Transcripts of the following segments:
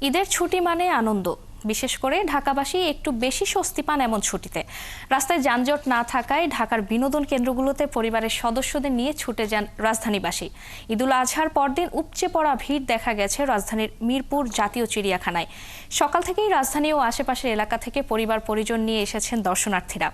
ঈদের ছুটি মানে আনন্দ, বিশেষ করে ঢাকাবাসী একটু বেশি স্বস্তি পান এমন ছুটিতে। রাস্তায় যানজট না থাকায় ঢাকার বিনোদন কেন্দ্রগুলোতে পরিবারের সদস্যদের নিয়ে ছুটে যান রাজধানীবাসী। ঈদুল আজহার পরদিন উপচে পড়া ভিড় দেখা গেছে রাজধানীর মিরপুর জাতীয় চিড়িয়াখানায়। সকাল থেকেই রাজধানী ও আশেপাশের এলাকা থেকে পরিবার পরিজন নিয়ে এসেছেন দর্শনার্থীরা।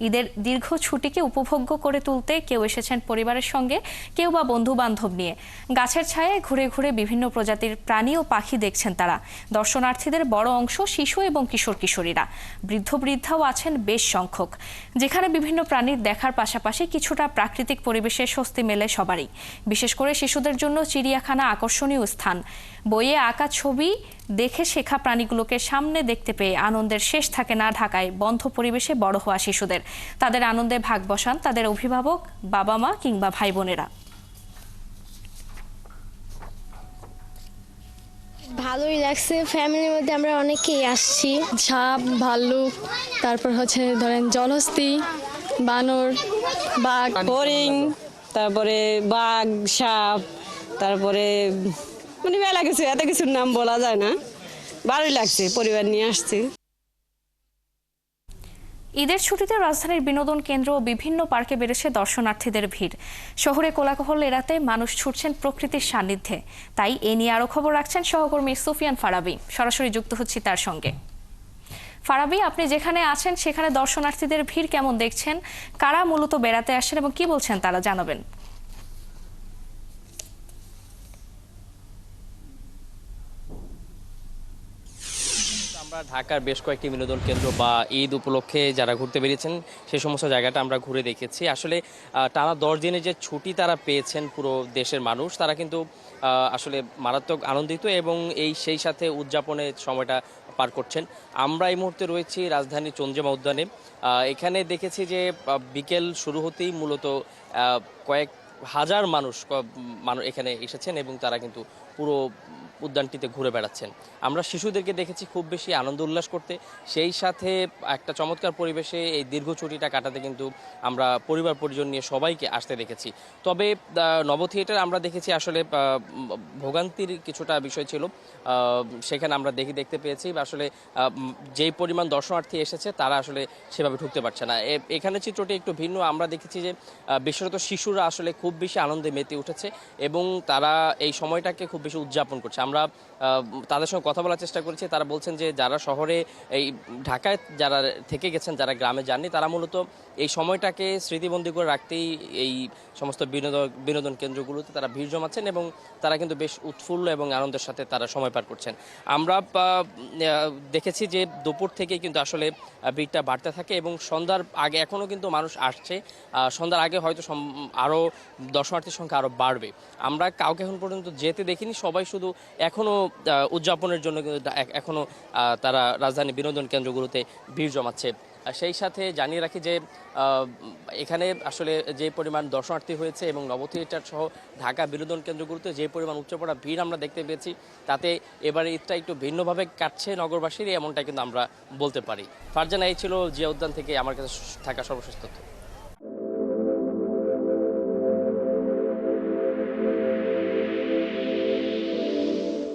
ঈদের দীর্ঘ ছুটিকে উপভোগ্য করে তুলতে কেউ এসেছেন পরিবারের সঙ্গে, কেউ বা বন্ধু বান্ধব নিয়ে। গাছের ছায়ায় ঘুরে ঘুরে বিভিন্ন প্রজাতির প্রাণী ও পাখি দেখছেন তারা। দর্শনার্থীদের বড় অংশ শিশু এবং কিশোর কিশোরীরা, বৃদ্ধ বৃদ্ধাও আছেন বেশ সংখ্যক। যেখানে বিভিন্ন প্রাণীর দেখার পাশাপাশি কিছুটা প্রাকৃতিক পরিবেশে স্বস্তি মেলে সবারই। বিশেষ করে শিশুদের জন্য চিড়িয়াখানা আকর্ষণীয় স্থান। বইয়ে আঁকা ছবি দেখে শেখা প্রাণীগুলোকে সামনে দেখতে পেয়ে আনন্দের শেষ থাকে না ঢাকায় বন্ধ পরিবেশে বড় হওয়া শিশুদের। তাদের আনন্দে ভাগ বসান তাদের অভিভাবক, বাবা মা কিংবা ভাই বোনেরা। ভালোই লাগছে, ফ্যামিলির মধ্যে আমরা অনেকেই আসছি। সাপ, ভাল্লুক, তারপর হচ্ছে ধরেন জলহস্তী, বানর, বাঘ, হরিণ, তারপরে বাঘ, সাপ, তারপরে মানে মেলা কিছু, এত কিছুর নাম বলা যায় না। ভালোই লাগছে, পরিবার নিয়ে আসছি। ঈদের ছুটিতে রাজধানীর বিনোদন কেন্দ্র ও বিভিন্ন পার্কে বেড়েছে দর্শনার্থীদের ভিড়। শহরে কোলাহল এড়াতে মানুষ ছুটছেন প্রকৃতির সান্নিধ্যে। তাই এ নিয়ে আরো খবর রাখছেন সহকর্মী সুফিয়ান ফারাবি। সরাসরি যুক্ত হচ্ছি তার সঙ্গে। ফারাবি, আপনি যেখানে আছেন সেখানে দর্শনার্থীদের ভিড় কেমন দেখছেন? কারা মূলত বেড়াতে আসেন এবং কি বলছেন তারা, জানাবেন। আমরা ঢাকার বেশ কয়েকটি বিনোদন কেন্দ্র বা ঈদ উপলক্ষে যারা ঘুরতে বেরিয়েছেন সেই সমস্ত জায়গাটা আমরা ঘুরে দেখেছি। আসলে টানা 10 দিনের যে ছুটি তারা পেয়েছেন পুরো দেশের মানুষ, তারা কিন্তু আসলে মারাত্মক আনন্দিত এবং সেই সাথে উদযাপনের সময়টা পার করছেন। আমরা এই মুহূর্তে রয়েছি রাজধানী চন্দ্রিমা উদ্যানে। এখানে দেখেছি যে বিকেল শুরু হতেই মূলত কয়েক হাজার মানুষ এখানে এসেছেন এবং তারা কিন্তু পুরো উদ্যানটিতে ঘুরে বেড়াচ্ছেন। আমরা শিশুদেরকে দেখেছি খুব বেশি আনন্দ উল্লাস করতে, সেই সাথে একটা চমৎকার পরিবেশে এই দীর্ঘ ছুটিটা কাটাতে কিন্তু আমরা পরিবার পরিজন নিয়ে সবাইকে আসতে দেখেছি। তবে নব থিয়েটার আমরা দেখেছি আসলে ভোগান্তির কিছুটা বিষয় ছিল, সেখানে আমরা দেখতে পেয়েছি আসলে যেই পরিমাণ দর্শনার্থী এসেছে তারা আসলে সেভাবে ঢুকতে পারছে না। এখানে চিত্রটি একটু ভিন্ন। আমরা দেখেছি যে বিশেষত শিশুরা আসলে খুব বেশি আনন্দে মেতে উঠেছে এবং তারা এই সময়টাকে খুব বেশি উদযাপন করছে। আমরা তাদের সঙ্গে কথা বলার চেষ্টা করেছি। তারা বলছেন যে যারা শহরে এই ঢাকায় যারা থেকে গেছেন, যারা গ্রামে যাননি, তারা মূলত এই সময়টাকে স্মৃতিবন্দী করে রাখতেই এই সমস্ত বিনোদন কেন্দ্রগুলোতে তারা ভিড় জমাচ্ছেন এবং তারা কিন্তু বেশ উৎফুল্ল এবং আনন্দের সাথে তারা সময় পার করছেন। আমরা দেখেছি যে দুপুর থেকে কিন্তু আসলে ভিড়টা বাড়তে থাকে এবং সন্ধ্যার আগে এখনও কিন্তু মানুষ আসছে। সন্ধ্যার আগে হয়তো আরও দর্শনার্থীর সংখ্যা আরও বাড়বে। আমরা কাউকে এখন পর্যন্ত যেতে দেখিনি, সবাই শুধু এখনও উদযাপনের জন্য কিন্তু এখনও তারা রাজধানী বিনোদন কেন্দ্রগুলোতে ভিড় জমাচ্ছে। সেই সাথে জানিয়ে রাখি যে এখানে আসলে যে পরিমাণ দর্শনার্থী হয়েছে এবং নব থিয়েটার সহ ঢাকা বিনোদন কেন্দ্রগুলোতে যে পরিমাণ উপচে ভিড় আমরা দেখতে পেয়েছি, তাতে এবারে ঈদটা একটু ভিন্নভাবে কাটছে নগরবাসীর, এমনটা কিন্তু আমরা বলতে পারি। ফারজানা, এই ছিল জিয়া উদ্যান থেকে আমার কাছে থাকা সর্বশেষ তথ্য।